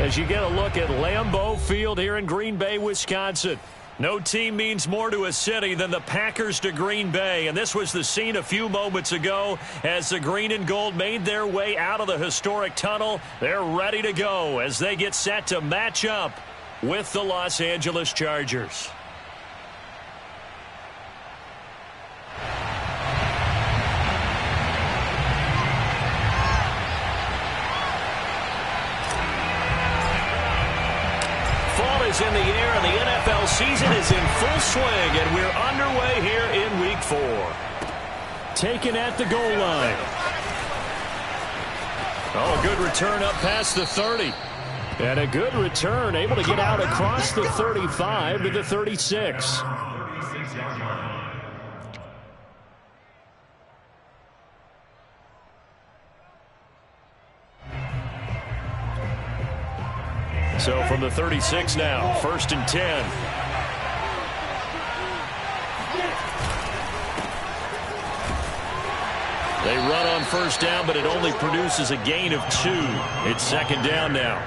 as you get a look at Lambeau Field here in Green Bay, Wisconsin. No team means more to a city than the Packers to Green Bay, and this was the scene a few moments ago as the green and gold made their way out of the historic tunnel. They're ready to go as they get set to match up with the Los Angeles Chargers. Is in the air, and the NFL season is in full swing, and we're underway here in Week 4. Taken at the goal line. Oh, a good return up past the 30. And a good return, able to get out across the 35 to the 36. So from the 36 now, 1st and 10. They run on 1st down, but it only produces a gain of 2. It's 2nd down now.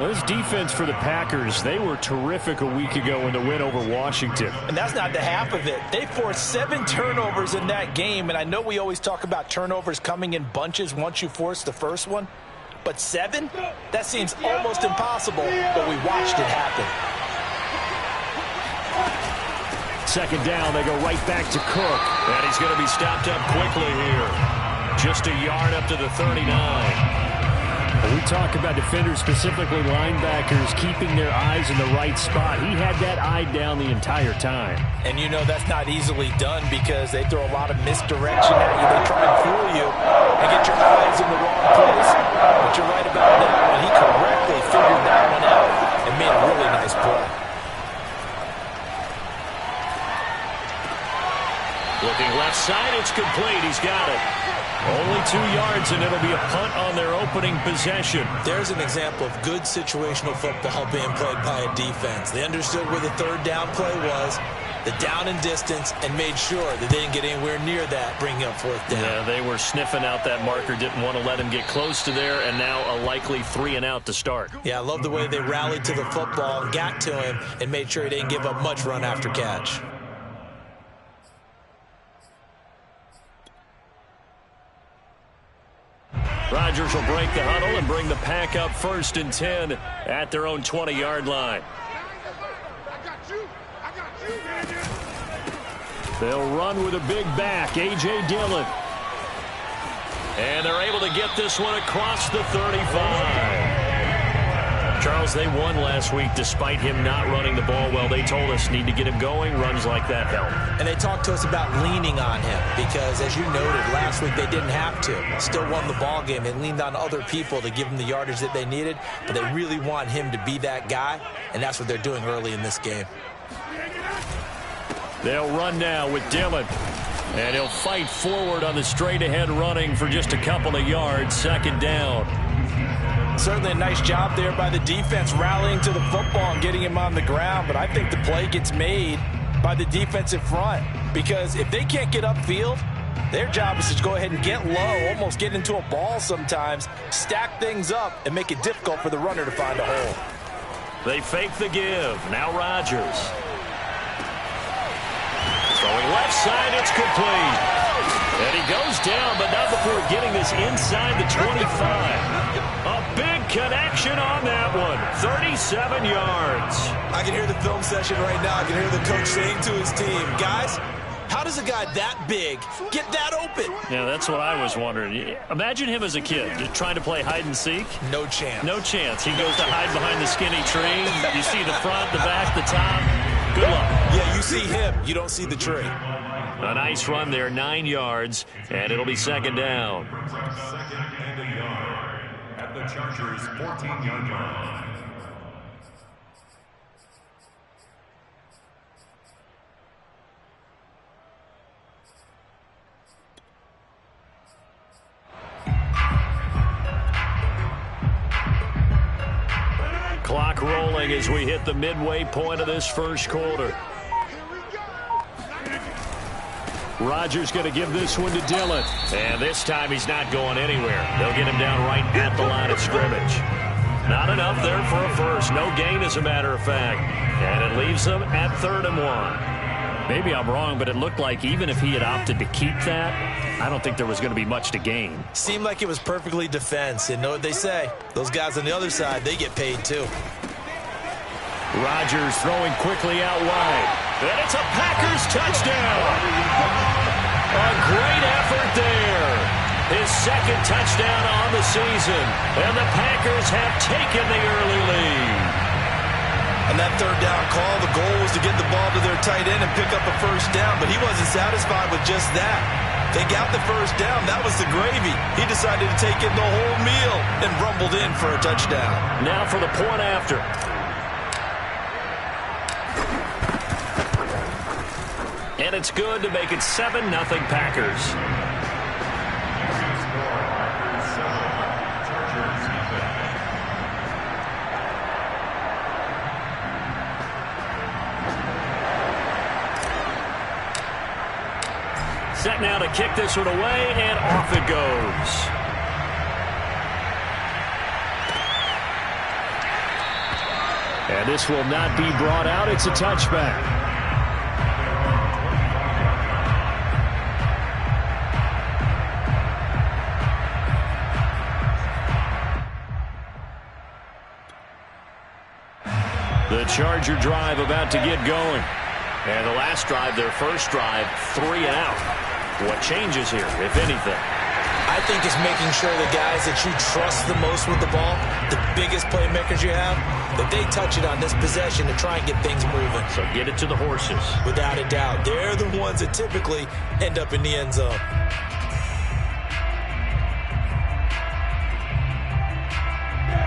Well, this defense for the Packers, they were terrific a week ago in the win over Washington. And that's not the half of it. They forced 7 turnovers in that game, and I know we always talk about turnovers coming in bunches once you force the first one. But 7? That seems almost impossible, but we watched it happen. 2nd down, they go right back to Cook. And he's going to be stopped up quickly here. Just a yard up to the 39. We talk about defenders, specifically linebackers, keeping their eyes in the right spot. He had that eye down the entire time. And you know that's not easily done because they throw a lot of misdirection at you. They try and fool you and get your eyes in the wrong place. But you're right about that one. He correctly figured that one out and made a really nice play. Looking left side, it's complete. He's got it. Only 2 yards, and it'll be a punt on their opening possession. There's an example of good situational football being played by a defense. They understood where the 3rd down play was, the down and distance, and made sure that they didn't get anywhere near that, bringing up 4th down. Yeah, they were sniffing out that marker, didn't want to let him get close to there, and now a likely 3 and out to start. Yeah, I love the way they rallied to the football and got to him and made sure he didn't give up much run after catch. Rodgers will break the huddle and bring the pack up 1st and 10 at their own 20-yard line. They'll run with a big back, A.J. Dillon. And they're able to get this one across the 35. Charles, they won last week despite him not running the ball well. They told us need to get him going. Runs like that help. And they talked to us about leaning on him because, as you noted, last week they didn't have to. Still won the ball game. They leaned on other people to give them the yardage that they needed, but they really want him to be that guy, and that's what they're doing early in this game. They'll run now with Dillon. And he'll fight forward on the straight-ahead running for just a couple of yards. 2nd down. Certainly a nice job there by the defense rallying to the football and getting him on the ground, but I think the play gets made by the defensive front because if they can't get upfield, their job is to go ahead and get low, almost get into a ball sometimes, stack things up, and make it difficult for the runner to find a hole. They fake the give. Now Rodgers. Throwing left side, it's complete. And he goes down, but not before getting this inside the 25. A big connection on that one. 37 yards. I can hear the film session right now. I can hear the coach saying to his team, guys, how does a guy that big get that open? Yeah, that's what I was wondering. Imagine him as a kid, just trying to play hide and seek. No chance. No chance. He goes to hide behind the skinny tree. You see the front, the back, the top. Good luck. Yeah, you see him. You don't see the tree. A nice run there, 9 yards, and it'll be 2nd down. 2nd and a yard at the Chargers' 14-yard line. Clock rolling as we hit the midway point of this 1st quarter. Rodgers going to give this one to Dillon. And this time he's not going anywhere. They'll get him down right at the line of scrimmage. Not enough there for a first. No gain, as a matter of fact. And it leaves them at 3rd and 1. Maybe I'm wrong, but it looked like even if he had opted to keep that, I don't think there was going to be much to gain. Seemed like it was perfectly defense. And know what they say? Those guys on the other side, they get paid too. Rodgers throwing quickly out wide. And it's a Packers touchdown. A great effort there. His 2nd touchdown on the season. And the Packers have taken the early lead. On that 3rd down call, the goal was to get the ball to their tight end and pick up a first down, but he wasn't satisfied with just that. They got the first down. That was the gravy. He decided to take in the whole meal and rumbled in for a touchdown. Now for the point after. And it's good to make it 7-0 Packers. Set now to kick this one away, and off it goes. And this will not be brought out. It's a touchback. The Charger drive about to get going. And the last drive, their first drive, 3 and out. What changes here, if anything? I think it's making sure the guys that you trust the most with the ball, the biggest playmakers you have, that they touch it on this possession to try and get things moving. So get it to the horses. Without a doubt. They're the ones that typically end up in the end zone.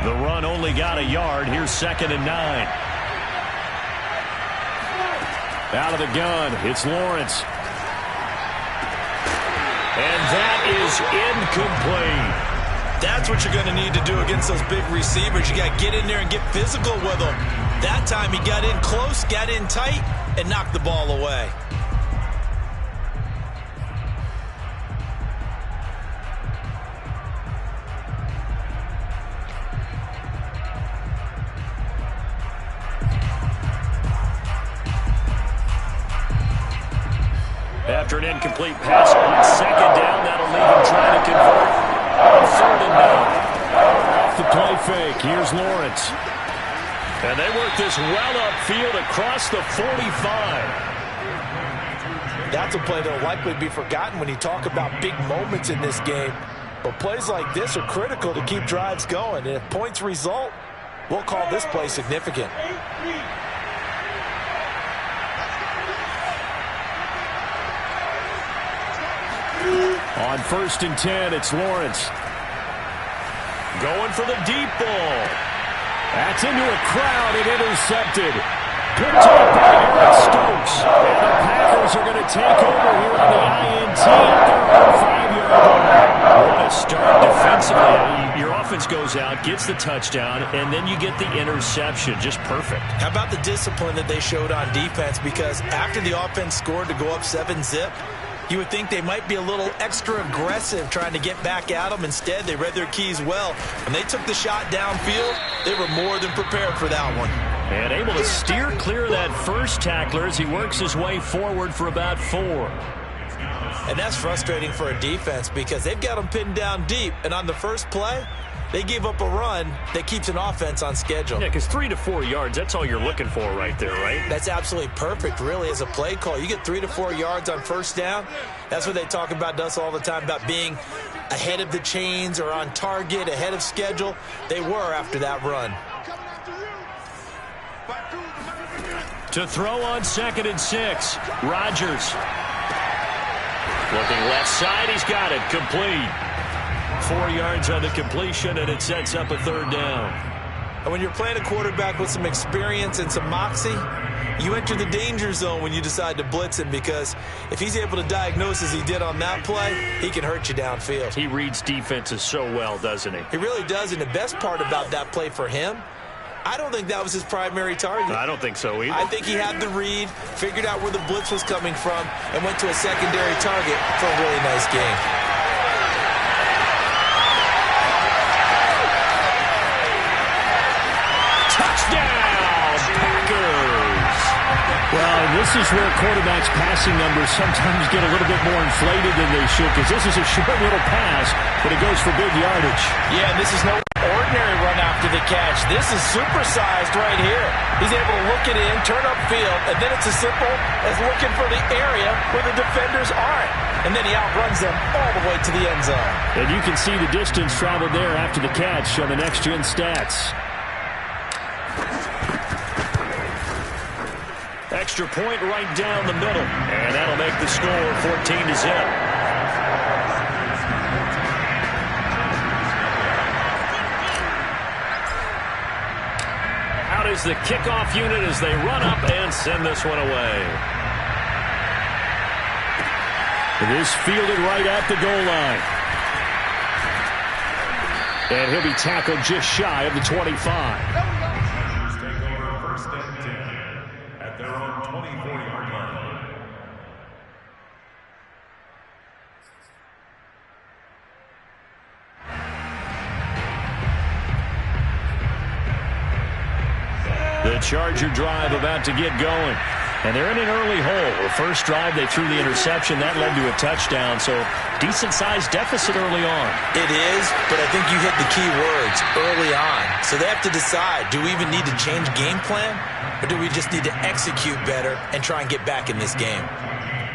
The run only got a yard. Here's 2nd and 9. Out of the gun, it's Lawrence. And that is incomplete. That's what you're going to need to do against those big receivers. You got to get in there and get physical with them. That time he got in close, got in tight, and knocked the ball away. After an incomplete pass on 2nd down, that'll leave him trying to convert on 3rd and 9. Off the play fake, here's Lawrence. And they work this well upfield across the 45. That's a play that will likely be forgotten when you talk about big moments in this game. But plays like this are critical to keep drives going. And if points result, we'll call this play significant. On 1st and 10, it's Lawrence. Going for the deep ball. That's into a crowd and intercepted. Picked up by Eric Stokes. And the Packers are going to take over here on the INT at their own 5-yard line. What a start defensively. Your offense goes out, gets the touchdown, and then you get the interception. Just perfect. How about the discipline that they showed on defense? Because after the offense scored to go up 7-zip, you would think they might be a little extra aggressive trying to get back at them. Instead, they read their keys well. When they took the shot downfield, they were more than prepared for that one. And able to steer clear of that first tackler as he works his way forward for about 4. And that's frustrating for a defense because they've got them pinned down deep. And on the first play, they gave up a run that keeps an offense on schedule. Yeah, because 3 to 4 yards, that's all you're looking for right there, right? That's absolutely perfect, really, as a play call. You get 3 to 4 yards on first down. That's what they talk about to us all the time, about being ahead of the chains or on target, ahead of schedule. They were after that run. To throw on 2nd and 6, Rodgers. Looking left side, he's got it, complete. 4 yards on the completion, and it sets up a 3rd down. And when you're playing a quarterback with some experience and some moxie, you enter the danger zone when you decide to blitz him, because if he's able to diagnose as he did on that play, he can hurt you downfield. He reads defenses so well, doesn't he? He really does, and the best part about that play for him, I don't think that was his primary target. I don't think so either. I think he had the read, figured out where the blitz was coming from, and went to a secondary target for a really nice game. This is where quarterbacks' passing numbers sometimes get a little bit more inflated than they should, because this is a short little pass, but it goes for big yardage. Yeah, and this is no ordinary run after the catch. This is supersized right here. He's able to look it in, turn upfield, and then it's as simple as looking for the area where the defenders aren't. And then he outruns them all the way to the end zone. And you can see the distance traveled there after the catch on the next-gen stats. Extra point right down the middle. And that'll make the score 14-0. Out is the kickoff unit as they run up and send this one away. This fielded right at the goal line. And he'll be tackled just shy of the 25. The Charger drive about to get going. And they're in an early hole. The first drive, they threw the interception. That led to a touchdown. So decent-sized deficit early on. It is, but I think you hit the key words, early on. So they have to decide, do we even need to change game plan? Or do we just need to execute better and try and get back in this game?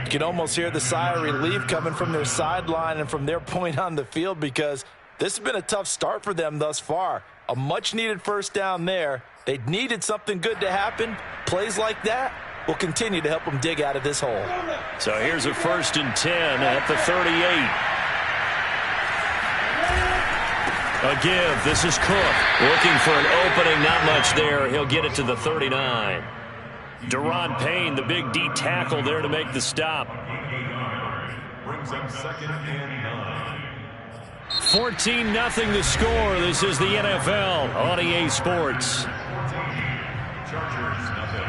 You can almost hear the sigh of relief coming from their sideline and from their point on the field, because this has been a tough start for them thus far. A much-needed first down there. They needed something good to happen. Plays like that will continue to help them dig out of this hole. So here's a 1st and 10 at the 38. A give. This is Cook. Looking for an opening. Not much there. He'll get it to the 39. Deron Payne, the big D tackle there to make the stop. Brings up 2nd and 9. 14-0 the score. This is the NFL on EA Sports. Chargers, nothing.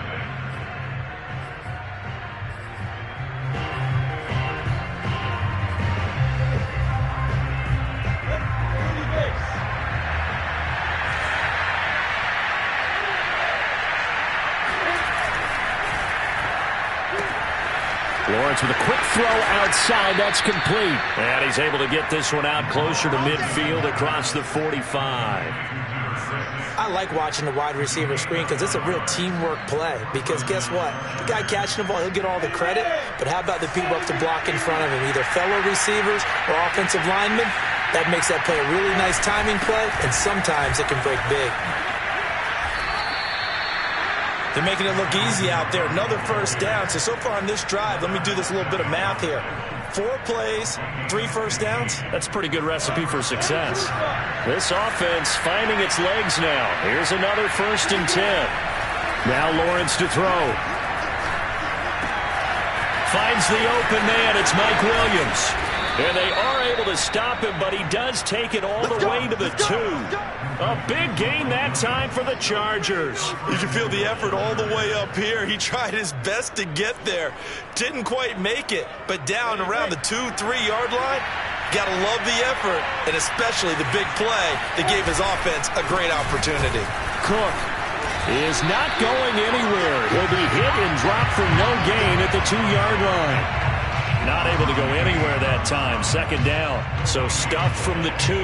Lawrence with a quick throw outside. That's complete. And he's able to get this one out closer to midfield across the 45. I like watching the wide receiver screen because it's a real teamwork play. Because guess what? The guy catching the ball, he'll get all the credit. But how about the people up to block in front of him, either fellow receivers or offensive linemen? That makes that play a really nice timing play, and sometimes it can break big. They're making it look easy out there. Another first down. So far on this drive, let me do this little bit of math here. 4 plays, 3 first downs. That's a pretty good recipe for success. This offense finding its legs now. Here's another 1st and 10. Now Lawrence to throw. Finds the open man. It's Mike Williams. And they are able to stop him, but he does take it all the way to the 2. A big gain that time for the Chargers. You can feel the effort all the way up here. He tried his best to get there. Didn't quite make it, but down around the 2-3-yard line, gotta love the effort, and especially the big play that gave his offense a great opportunity. Cook is not going anywhere. He'll be hit and dropped for no gain at the 2-yard line. Not able to go anywhere that time. 2nd down. So stuffed from the 2.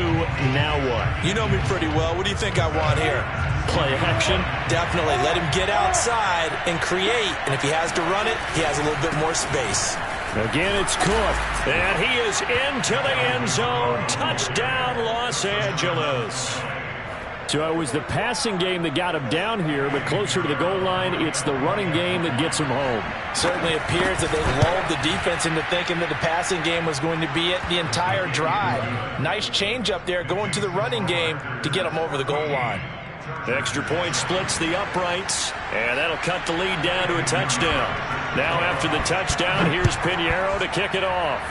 Now what? You know me pretty well. What do you think I want here? Play action? Definitely. Let him get outside and create. And if he has to run it, he has a little bit more space. Again, it's Cook. And he is into the end zone. Touchdown, Los Angeles. So it was the passing game that got him down here, but closer to the goal line, it's the running game that gets him home. Certainly appears that they lulled the defense into thinking that the passing game was going to be it the entire drive. Nice change up there going to the running game to get him over the goal line. The extra point splits the uprights, and that'll cut the lead down to a touchdown. Now after the touchdown, here's Pinheiro to kick it off.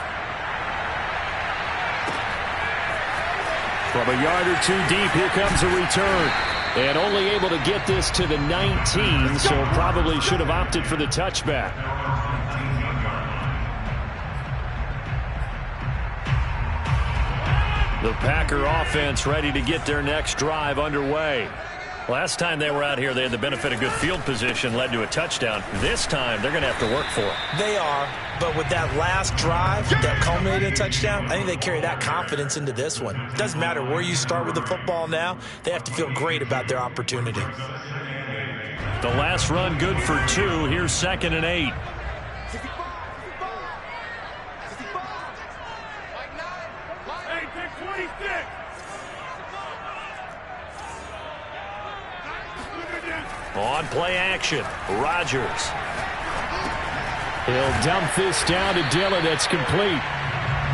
From a yard or 2 deep, here comes a return. And only able to get this to the 19, so probably should have opted for the touchback. The Packer offense ready to get their next drive underway. Last time they were out here, they had the benefit of good field position, led to a touchdown. This time, they're going to have to work for it. They are, but with that last drive that culminated in a touchdown, I think they carry that confidence into this one. It doesn't matter where you start with the football now. They have to feel great about their opportunity. The last run good for 2. Here's 2nd and 8. On play action, Rodgers. He'll dump this down to Dillon. That's complete.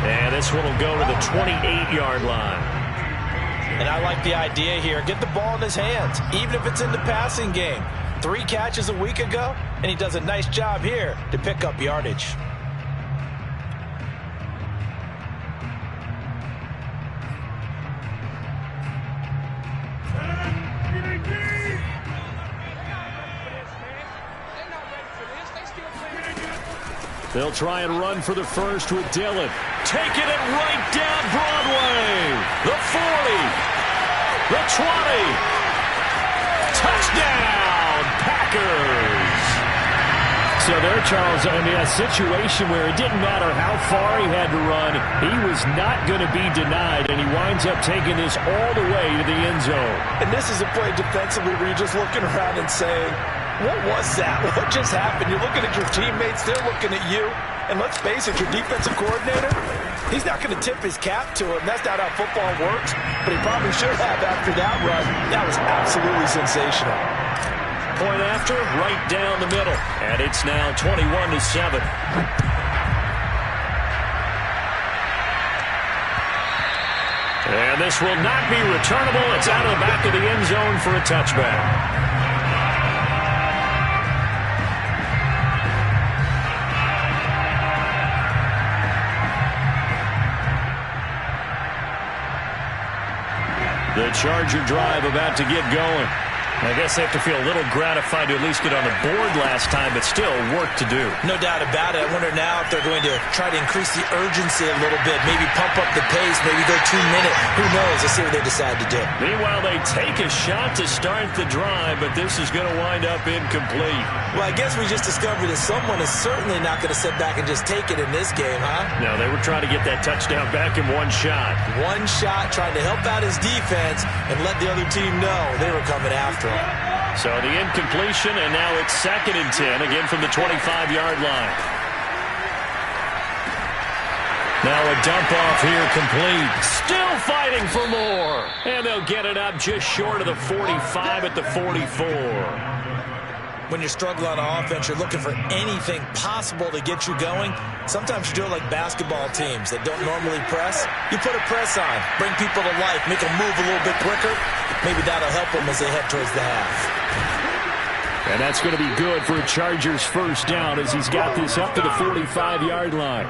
And this one will go to the 28-yard line. And I like the idea here. Get the ball in his hands, even if it's in the passing game. 3 catches a week ago, and he does a nice job here to pick up yardage. They'll try and run for the first with Dillon. Taking it right down Broadway. The 40. The 20. Touchdown, Packers. So there, Charles, I mean, a situation where it didn't matter how far he had to run. He was not going to be denied, and he winds up taking this all the way to the end zone. And this is a play defensively where you're just looking around and saying, what was that? What just happened? You're looking at your teammates. They're looking at you. And let's face it, your defensive coordinator, he's not going to tip his cap to him. That's not how football works. But he probably should have after that run. That was absolutely sensational. Point after, right down the middle. And it's now 21-7. And this will not be returnable. It's out of the back of the end zone for a touchback. The Charger drive about to get going. I guess they have to feel a little gratified to at least get on the board last time, but still work to do. No doubt about it. I wonder now if they're going to try to increase the urgency a little bit, maybe pump up the pace, maybe go 2 minutes. Who knows? Let's see what they decide to do. Meanwhile, they take a shot to start the drive, but this is going to wind up incomplete. Well, I guess we just discovered that someone is certainly not going to sit back and just take it in this game, huh? No, they were trying to get that touchdown back in one shot. One shot, trying to help out his defense and let the other team know they were coming after him. So the incompletion, and now it's 2nd and 10, again from the 25-yard line. Now a dump off here complete. Still fighting for more. And they'll get it up just short of the 45 at the 44. When you're struggling on offense, you're looking for anything possible to get you going. Sometimes you do it like basketball teams that don't normally press. You put a press on, bring people to life, make them move a little bit quicker. Maybe that'll help them as they head towards the half. And that's going to be good for a Chargers first down as he's got this up to the 45-yard line.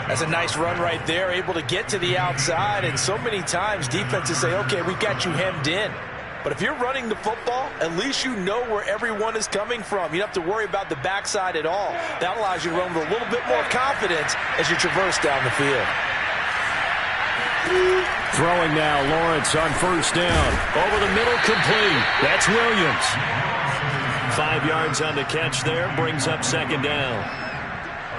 That's a nice run right there, able to get to the outside. And so many times defenses say, okay, we got you hemmed in. But if you're running the football, at least you know where everyone is coming from. You don't have to worry about the backside at all. That allows you to run with a little bit more confidence as you traverse down the field. Throwing now, Lawrence on first down. Over the middle, complete. That's Williams. 5 yards on the catch there, brings up 2nd down.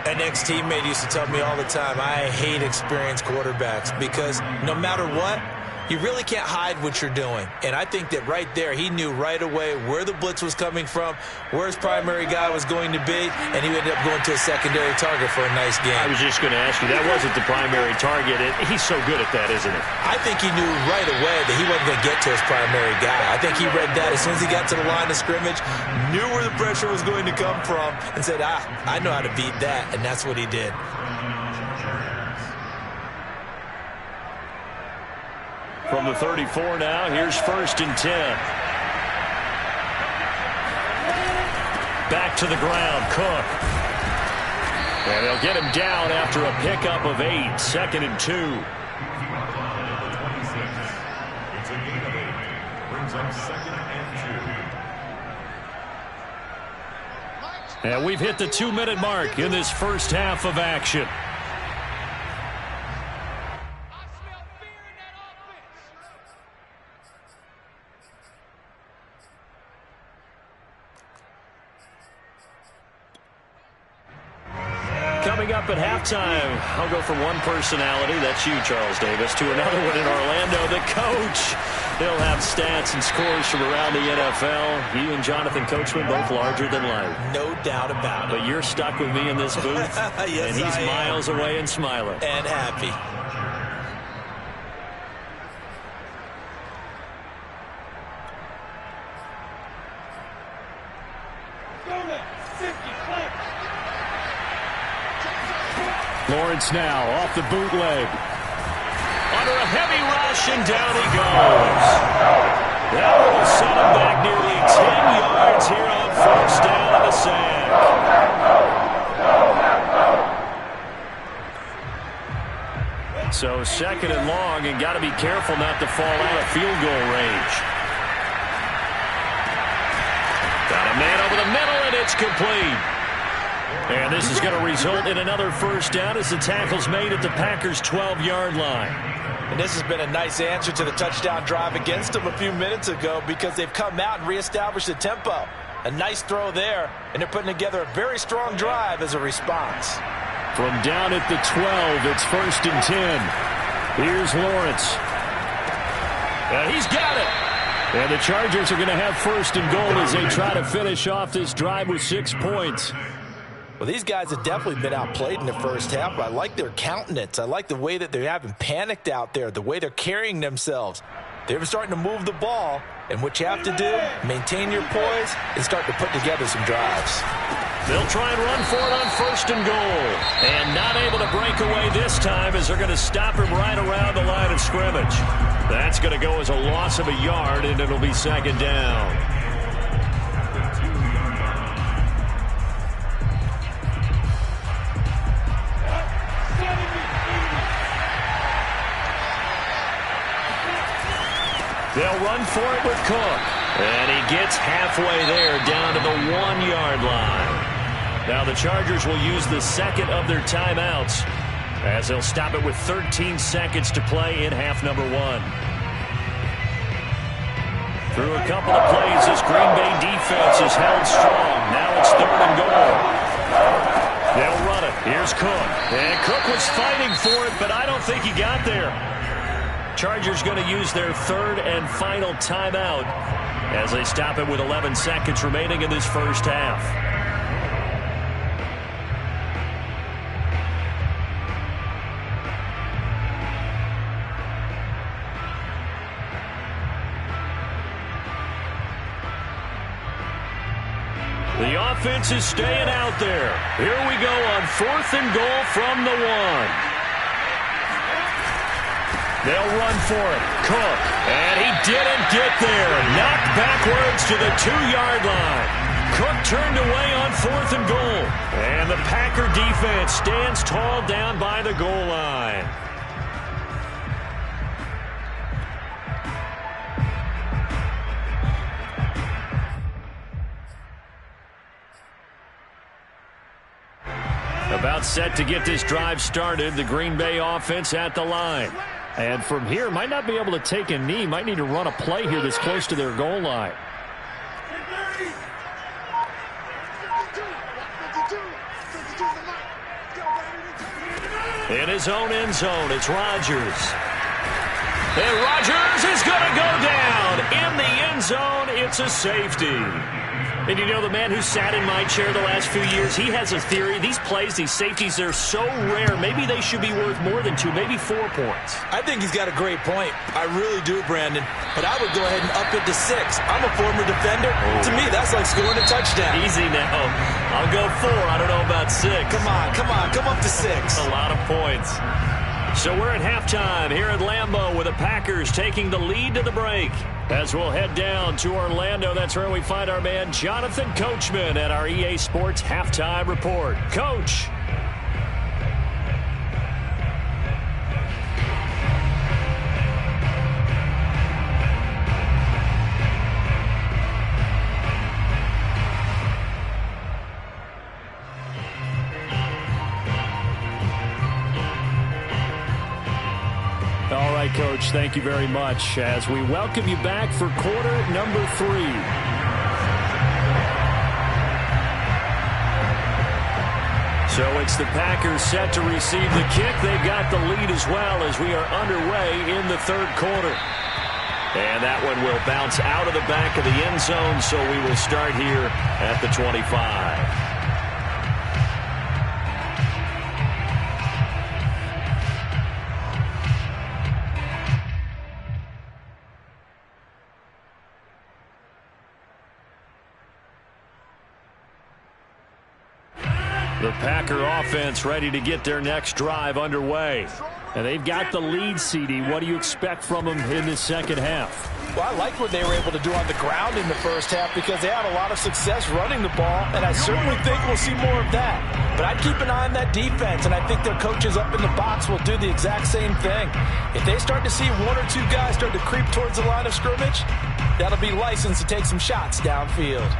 An ex-teammate used to tell me all the time, I hate experienced quarterbacks because no matter what, you really can't hide what you're doing. And I think that right there, he knew right away where the blitz was coming from, where his primary guy was going to be, and he ended up going to a secondary target for a nice game. I was just going to ask you, that wasn't the primary target. He's so good at that, isn't he? I think he knew right away that he wasn't going to get to his primary guy. I think he read that as soon as he got to the line of scrimmage, knew where the pressure was going to come from, and said, I know how to beat that, and that's what he did. From the 34 now, here's 1st and 10. Back to the ground, Cook. And they'll get him down after a pickup of 8, 2nd and 2. It's a gain of 8. Brings up 2nd and 2. And we've hit the 2-minute mark in this first half of action. Coming up at halftime, I'll go from one personality, that's you, Charles Davis, to another one in Orlando, the coach. He'll have stats and scores from around the NFL. He and Jonathan Coachman both larger than life. No doubt about it. But you're stuck with me in this booth, yes, and he's miles away and smiling. And happy. Lawrence now off the bootleg. Under a heavy rush, and down he goes. That will set him back nearly 10 yards here on first down in the sack. So second and long, and got to be careful not to fall out of field goal range. Got a man over the middle, and it's complete. And this is going to result in another first down as the tackle's made at the Packers' 12-yard line. And this has been a nice answer to the touchdown drive against them a few minutes ago because they've come out and reestablished the tempo. A nice throw there, and they're putting together a very strong drive as a response. From down at the 12, it's 1st and 10. Here's Lawrence. He's got it. And the Chargers are going to have 1st and goal as they try to finish off this drive with 6 points. Well, these guys have definitely been outplayed in the first half, but I like their countenance. I like the way that they haven't panicked out there, the way they're carrying themselves. They're starting to move the ball, and what you have to do, maintain your poise and start to put together some drives. They'll try and run for it on 1st and goal. And not able to break away this time as they're going to stop him right around the line of scrimmage. That's going to go as a loss of a yard, and it'll be 2nd down. They'll run for it with Cook. And he gets halfway there down to the 1-yard line. Now the Chargers will use the second of their timeouts as they'll stop it with 13 seconds to play in half number 1. Through a couple of plays, this Green Bay defense is held strong. Now it's 3rd and goal. They'll run it. Here's Cook. And Cook was fighting for it, but I don't think he got there. Chargers going to use their 3rd and final timeout as they stop it with 11 seconds remaining in this first half. The offense is staying out there. Here we go on 4th and goal from the 1. They'll run for it. Cook. And he didn't get there. Knocked backwards to the 2-yard line. Cook turned away on 4th and goal. And the Packer defense stands tall down by the goal line. About set to get this drive started. The Green Bay offense at the line. And from here, might not be able to take a knee. Might need to run a play here that's close to their goal line. In his own end zone, it's Rodgers. And Rodgers is going to go down. In the end zone, it's a safety. And you know, the man who sat in my chair the last few years, he has a theory. These plays, these safeties, they're so rare. Maybe they should be worth more than 2, maybe 4 points. I think he's got a great point. I really do, Brandon. But I would go ahead and up it to 6. I'm a former defender. To me, that's like scoring a touchdown. Easy now. I'll go 4. I don't know about 6. Come on. Come up to 6. A lot of points. So we're at halftime here at Lambeau with the Packers taking the lead to the break. As we'll head down to Orlando, that's where we find our man Jonathan Coachman at our EA Sports Halftime Report. Coach. All right, Coach, thank you very much as we welcome you back for quarter number 3. So it's the Packers set to receive the kick. They've got the lead as well as we are underway in the third quarter. And that one will bounce out of the back of the end zone, so we will start here at the 25. The Packer offense ready to get their next drive underway. And they've got the lead, CD. What do you expect from them in the second half? Well, I like what they were able to do on the ground in the first half because they had a lot of success running the ball, and I certainly think we'll see more of that. But I'd keep an eye on that defense, and I think their coaches up in the box will do the exact same thing. If they start to see one or two guys start to creep towards the line of scrimmage, that'll be license to take some shots downfield.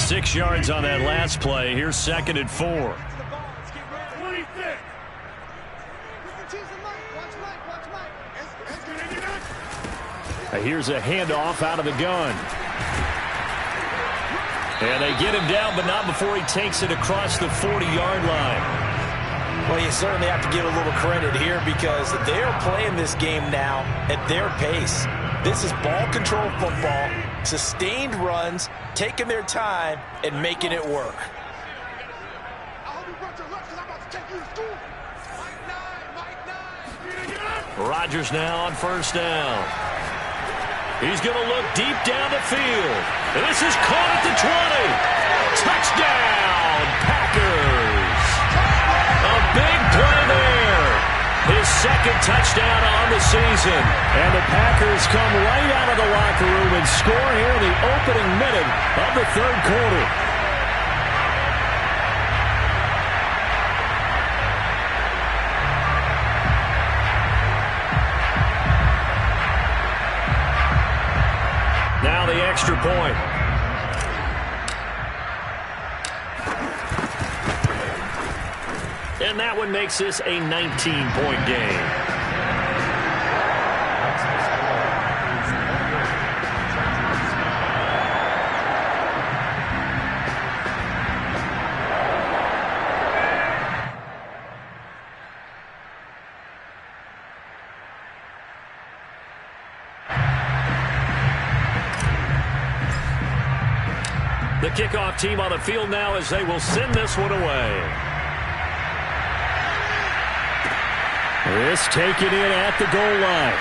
6 yards on that last play. Here's 2nd and 4. Here's a handoff out of the gun. And they get him down, but not before he takes it across the 40-yard line. Well, you certainly have to give a little credit here because they're playing this game now at their pace. This is ball control football, sustained runs, taking their time, and making it work. Rodgers now on first down. He's going to look deep down the field. And this is caught at the 20. Touchdown, Packers. A big play there. His 2nd touchdown on the season. And the Packers come right out of the locker room and score here in the opening minute of the third quarter. Now the extra point. And that one makes this a 19-point game. The kickoff team on the field now as they will send this one away. This taken in at the goal line.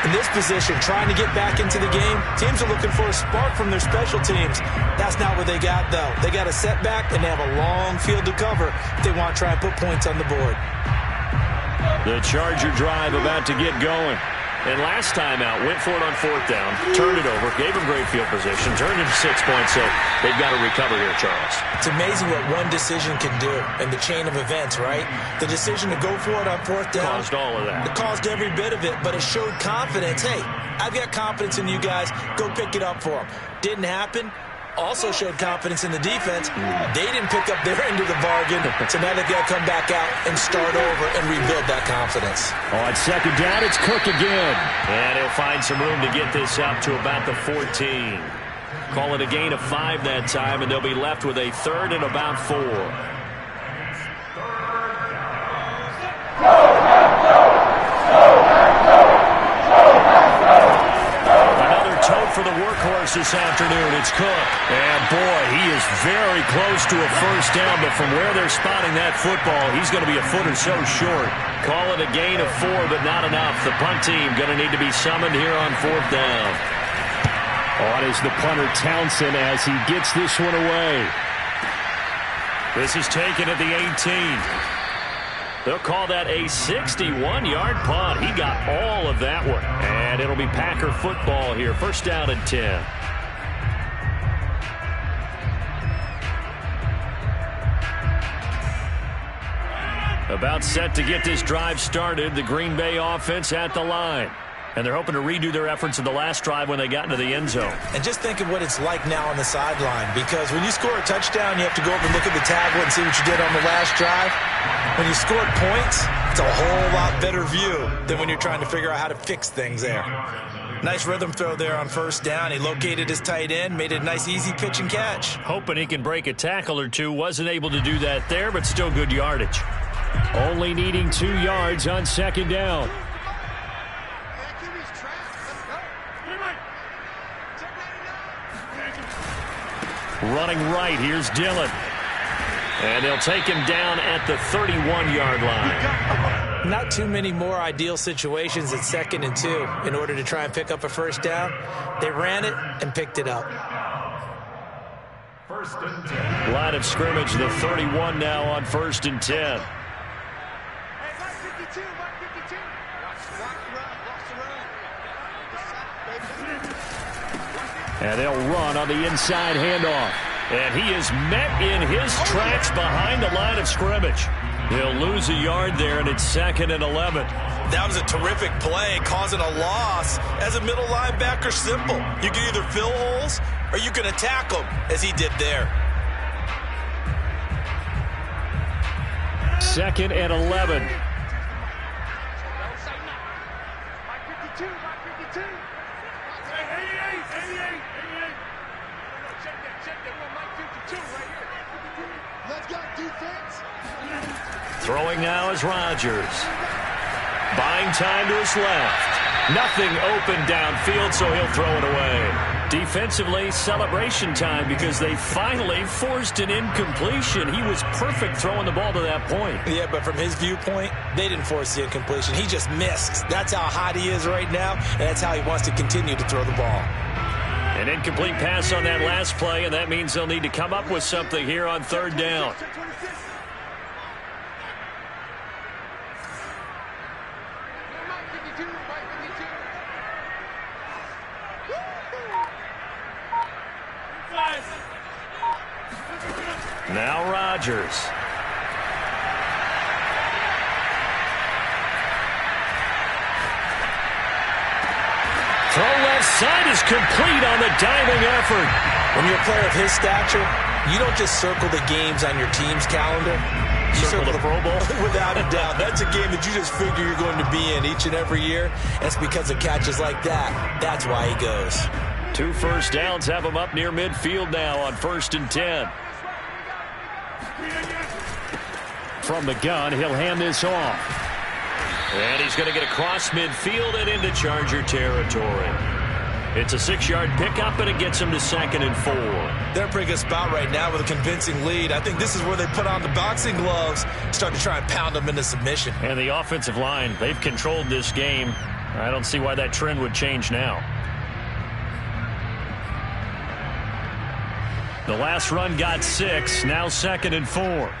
In this position, trying to get back into the game, teams are looking for a spark from their special teams. That's not what they got, though. They got a setback, and they have a long field to cover if they want to try and put points on the board. The Charger drive about to get going. And last time out, went for it on 4th down, turned it over, gave him great field position, turned it to 6 points, so they've got to recover here, Charles. It's amazing what one decision can do in the chain of events, right? The decision to go for it on 4th down. Caused all of that. It caused every bit of it, but it showed confidence. Hey, I've got confidence in you guys. Go pick it up for them. Didn't happen. Also showed confidence in the defense. They didn't pick up their end of the bargain, so now they've got to come back out and start over and rebuild that confidence. On 2nd down, it's Cook again. And he'll find some room to get this up to about the 14. Call it a gain of 5 that time, and they'll be left with a 3rd and about 4. For the workhorse this afternoon, it's Cook. And boy, he is very close to a first down, but from where they're spotting that football, he's going to be a foot or so short. Call it a gain of 4, but not enough. The punt team going to need to be summoned here on 4th down. On is the punter Townsend as he gets this one away. This is taken at the 18. They'll call that a 61-yard punt. He got all of that one. And it'll be Packer football here. First down and 10. About set to get this drive started. The Green Bay offense at the line. And they're hoping to redo their efforts in the last drive when they got into the end zone. And just think of what it's like now on the sideline, because when you score a touchdown, you have to go over and look at the table and see what you did on the last drive. When you scored points, it's a whole lot better view than when you're trying to figure out how to fix things there. Nice rhythm throw there on first down. He located his tight end, made it a nice easy pitch and catch. Hoping he can break a tackle or two. Wasn't able to do that there, but still good yardage. Only needing 2 yards on second down. Running right, here's Dillon. And they'll take him down at the 31-yard line. Not too many more ideal situations at 2nd and 2 in order to try and pick up a first down. They ran it and picked it up. First and 10. Line of scrimmage, the 31 now on 1st and 10. And they'll run on the inside handoff. And he is met in his tracks behind the line of scrimmage. He'll lose a yard there, and it's 2nd and 11. That was a terrific play, causing a loss. As a middle linebacker, simple. You can either fill holes or you can attack them, as he did there. 2nd and 11. Throwing now is Rodgers. Buying time to his left. Nothing open downfield, so he'll throw it away. Defensively, celebration time because they finally forced an incompletion. He was perfect throwing the ball to that point. Yeah, but from his viewpoint, they didn't force the incompletion. He just missed. That's how hot he is right now, and that's how he wants to continue to throw the ball. An incomplete pass on that last play, and that means they'll need to come up with something here on 3rd down. Now Rodgers. Throw left side is complete on the diving effort. When you're a player of his stature, you don't just circle the games on your team's calendar. You Circle the Pro Bowl? Without a doubt. That's a game that you just figure you're going to be in each and every year. And it's because of catches like that. That's why he goes. 2 first downs have him up near midfield now on 1st and 10. From the gun, he'll hand this off. And he's going to get across midfield and into Charger territory. It's a 6-yard pickup, and it gets him to 2nd and 4. They're in a pretty good spot right now with a convincing lead. I think this is where they put on the boxing gloves, start to try and pound them into submission. And the offensive line, they've controlled this game. I don't see why that trend would change now. The last run got 6, now 2nd and 4.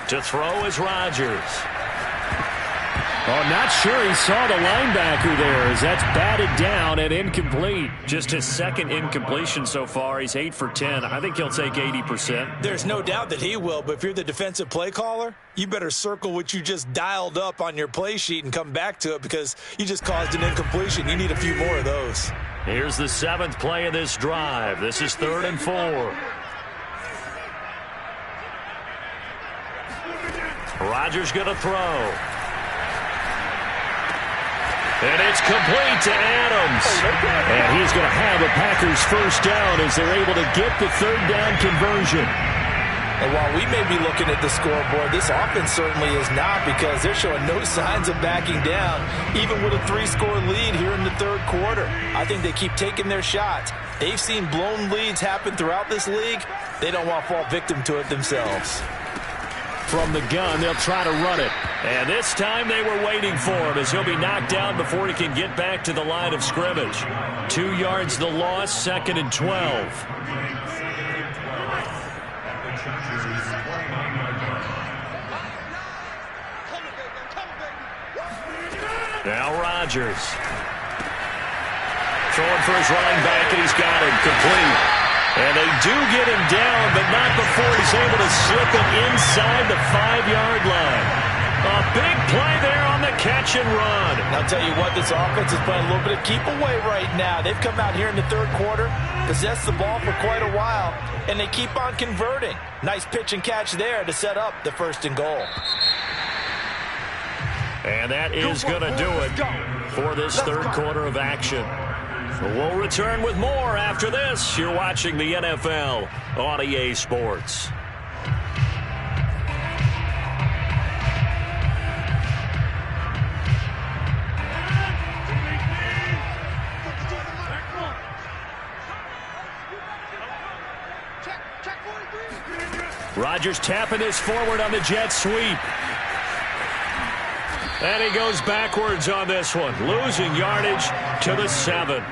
To throw is Rodgers. Oh, not sure he saw the linebacker there as that's batted down and incomplete. Just his 2nd incompletion so far. He's 8 for 10. I think he'll take 80%. There's no doubt that he will, but if you're the defensive play caller, you better circle what you just dialed up on your play sheet and come back to it because you just caused an incompletion. You need a few more of those. Here's the 7th play of this drive. This is 3rd and 4. Rodgers going to throw. And it's complete to Adams. And he's going to have a Packers first down as they're able to get the 3rd down conversion. And while we may be looking at the scoreboard, this offense certainly is not because they're showing no signs of backing down, even with a 3-score lead here in the 3rd quarter. I think they keep taking their shots. They've seen blown leads happen throughout this league. They don't want to fall victim to it themselves. From the gun, they'll try to run it. And this time they were waiting for him as he'll be knocked down before he can get back to the line of scrimmage. 2 yards the loss, 2nd and 12. Now Rodgers. Throwing for his running back, and he's got him complete. And they do get him down, but not before he's able to slip it inside the 5-yard line. A big play there on the catch and run. And I'll tell you what, this offense is playing a little bit of keep away right now. They've come out here in the third quarter, possessed the ball for quite a while, and they keep on converting. Nice pitch and catch there to set up the 1st and goal. And that is going to do it for this third quarter of action. We'll return with more after this. You're watching the NFL on EA Sports. Rodgers tapping this forward on the jet sweep. And he goes backwards on this one, losing yardage to the 7.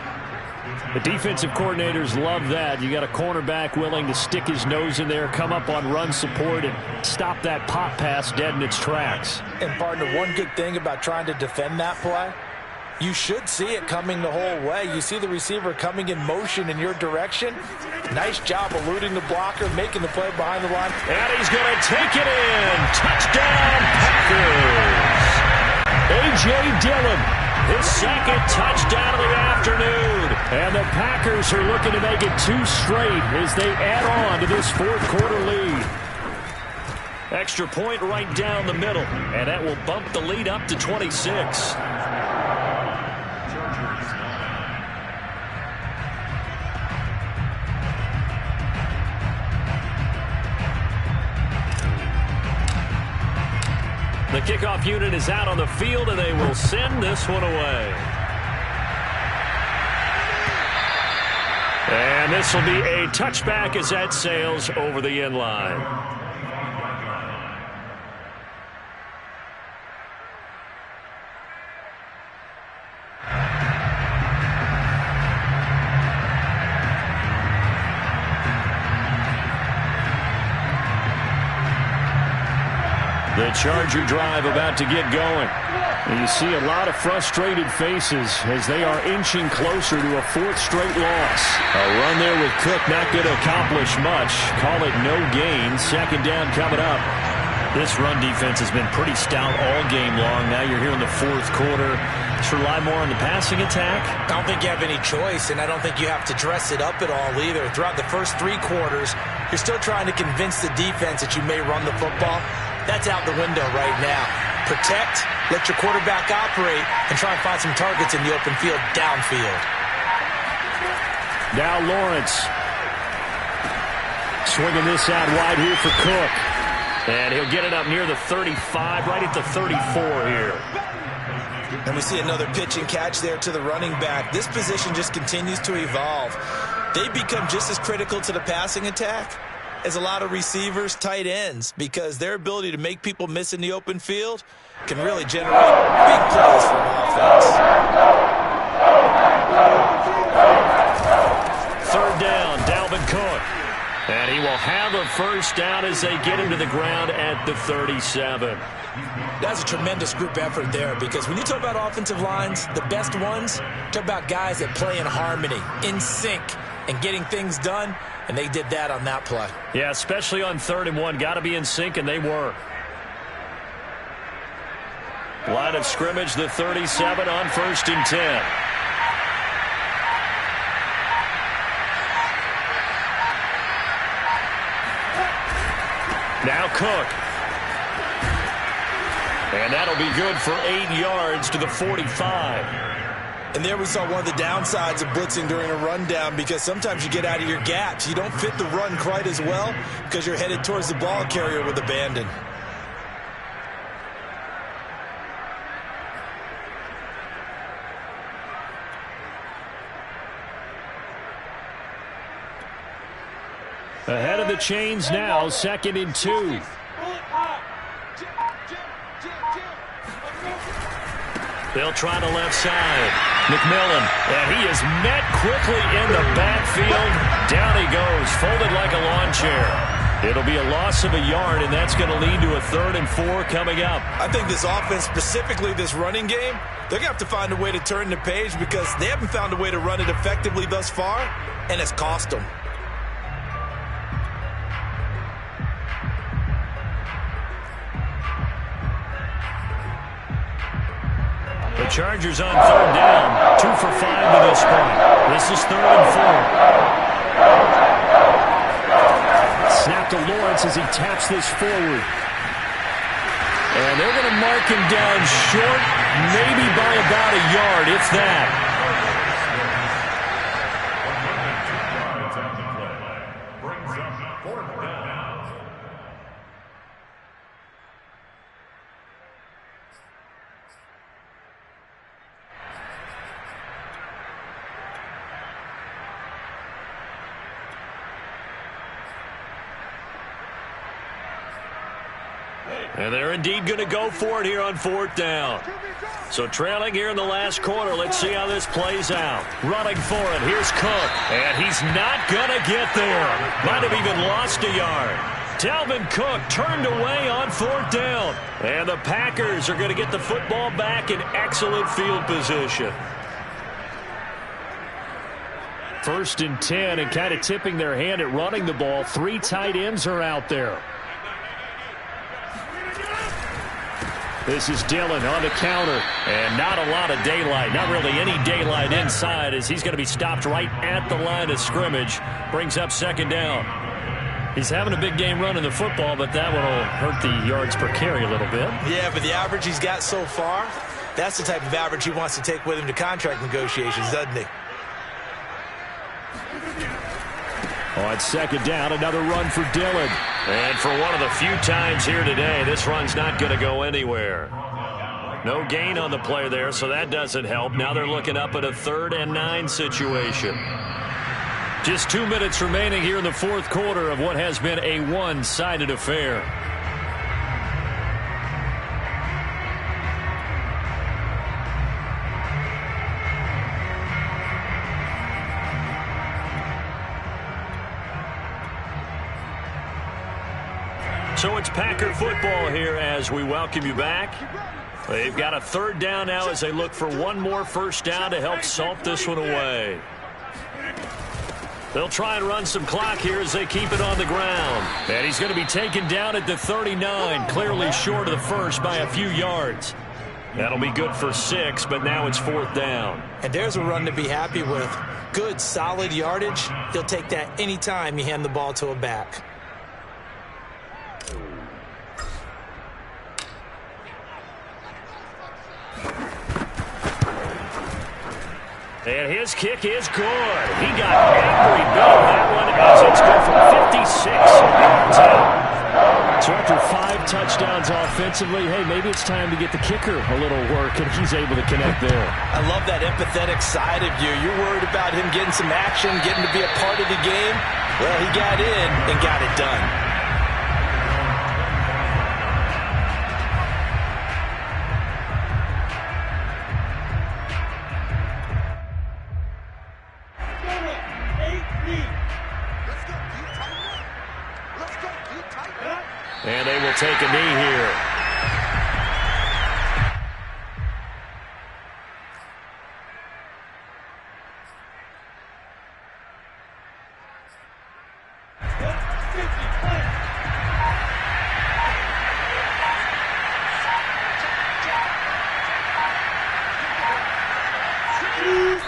The defensive coordinators love that. You got a cornerback willing to stick his nose in there, come up on run support, and stop that pop pass dead in its tracks. And, partner, one good thing about trying to defend that play, you should see it coming the whole way. You see the receiver coming in motion in your direction. Nice job eluding the blocker, making the play behind the line. And he's going to take it in. Touchdown, Packers. A.J. Dillon, his second touchdown of the afternoon. And the Packers are looking to make it 2 straight as they add on to this fourth quarter lead. Extra point right down the middle, and that will bump the lead up to 26. The kickoff unit is out on the field, and they will send this one away. And this will be a touchback as that sails over the end line. The Charger drive about to get going. And you see a lot of frustrated faces as they are inching closer to a 4th straight loss. A run there with Cook not going to accomplish much. Call it no gain. 2nd down coming up. This run defense has been pretty stout all game long. Now you're here in the 4th quarter. Just rely more on the passing attack. I don't think you have any choice, and I don't think you have to dress it up at all either. Throughout the first 3 quarters, you're still trying to convince the defense that you may run the football. That's out the window right now. Protect, let your quarterback operate, and try and find some targets in the open field downfield. Now Lawrence. Swinging this out wide here for Cook. And he'll get it up near the 35, right at the 34 here. And we see another pitch and catch there to the running back. This position just continues to evolve. They become just as critical to the passing attack as a lot of receivers, tight ends, because their ability to make people miss in the open field can really generate big plays from offense. 3rd down, Dalvin Cook. And he will have a 1st down as they get him to the ground at the 37. That's a tremendous group effort there, because when you talk about offensive lines, the best ones, talk about guys that play in harmony, in sync, and getting things done, and they did that on that play. Yeah, especially on 3rd and 1. Got to be in sync, and they were. Line of scrimmage, the 37 on 1st and 10. Now Cook. And that'll be good for 8 yards to the 45. And there we saw one of the downsides of blitzing during a rundown, because sometimes you get out of your gaps. You don't fit the run quite as well because you're headed towards the ball carrier with abandon. Ahead of the chains now, 2nd and 2. They'll try the left side. McMillan, and he is met quickly in the backfield. Down he goes, folded like a lawn chair. It'll be a loss of a yard, and that's going to lead to a 3rd and 4 coming up. I think this offense, specifically this running game, they're going to have to find a way to turn the page, because they haven't found a way to run it effectively thus far, and it's cost them. Chargers on third down. 2 for 5 to this point. This is 3rd and 4. Snap to Lawrence as he taps this forward. And they're going to mark him down short, maybe by about a yard, if that. And they're indeed going to go for it here on 4th down. So trailing here in the last quarter. Let's see how this plays out. Running for it. Here's Cook. And he's not going to get there. Might have even lost a yard. Dalvin Cook turned away on 4th down. And the Packers are going to get the football back in excellent field position. 1st and 10, and kind of tipping their hand at running the ball. 3 tight ends are out there. This is Dillon on the counter. And not a lot of daylight. Not really any daylight inside as he's going to be stopped right at the line of scrimmage. Brings up 2nd down. He's having a big game running the football, but that one will hurt the yards per carry a little bit. Yeah, but the average he's got so far, that's the type of average he wants to take with him to contract negotiations, doesn't he? On 2nd down, another run for Dillon. And for one of the few times here today, this run's not going to go anywhere. No gain on the play there, so that doesn't help. Now they're looking up at a 3rd and 9 situation. Just 2 minutes remaining here in the 4th quarter of what has been a one-sided affair. So it's Packer football here as we welcome you back. They've got a 3rd down now as they look for one more 1st down to help salt this one away. They'll try and run some clock here as they keep it on the ground. And he's going to be taken down at the 39, clearly short of the first by a few yards. That'll be good for 6, but now it's 4th down. And there's a run to be happy with. Good, solid yardage. He'll take that any time you hand the ball to a back. And his kick is good. He got every bit of that one as it's good from 56 yards out. So after 5 touchdowns offensively, hey, maybe it's time to get the kicker a little work, and he's able to connect there. I love that empathetic side of you. You're worried about him getting some action, getting to be a part of the game. Well, he got in and got it done. And they will take a knee here.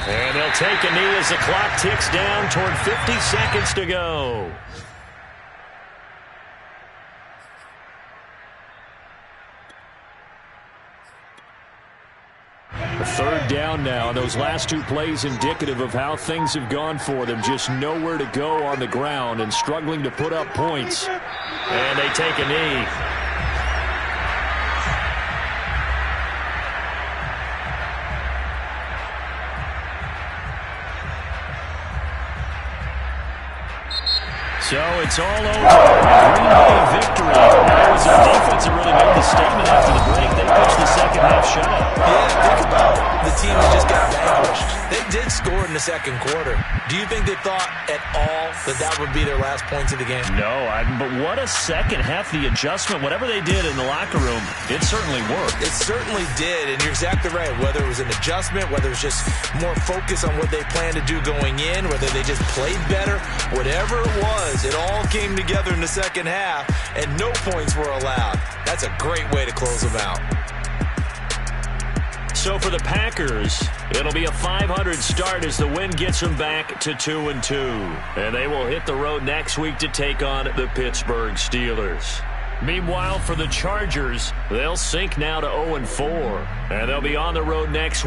And they'll take a knee as the clock ticks down toward 50 seconds to go. A 3rd down now. Those last 2 plays indicative of how things have gone for them. Just nowhere to go on the ground and struggling to put up points. And they take a knee. So it's all over. Green Bay victory. That was their defense that really made the statement after the break. They pitched the 2nd half shutout. Yeah, think about the team that just got vanquished. They did score in the 2nd quarter. Do you think they thought at all that that would be their last points of the game? No, but what a 2nd half. The adjustment, whatever they did in the locker room, it certainly worked. It certainly did, and you're exactly right. Whether it was an adjustment, whether it was just more focus on what they planned to do going in, whether they just played better, whatever it was, it all came together in the 2nd half, and no points were allowed. That's a great way to close them out. So for the Packers, it'll be a 500 start as the win gets them back to 2-2. And they will hit the road next week to take on the Pittsburgh Steelers. Meanwhile, for the Chargers, they'll sink now to 0-4. And they'll be on the road next week.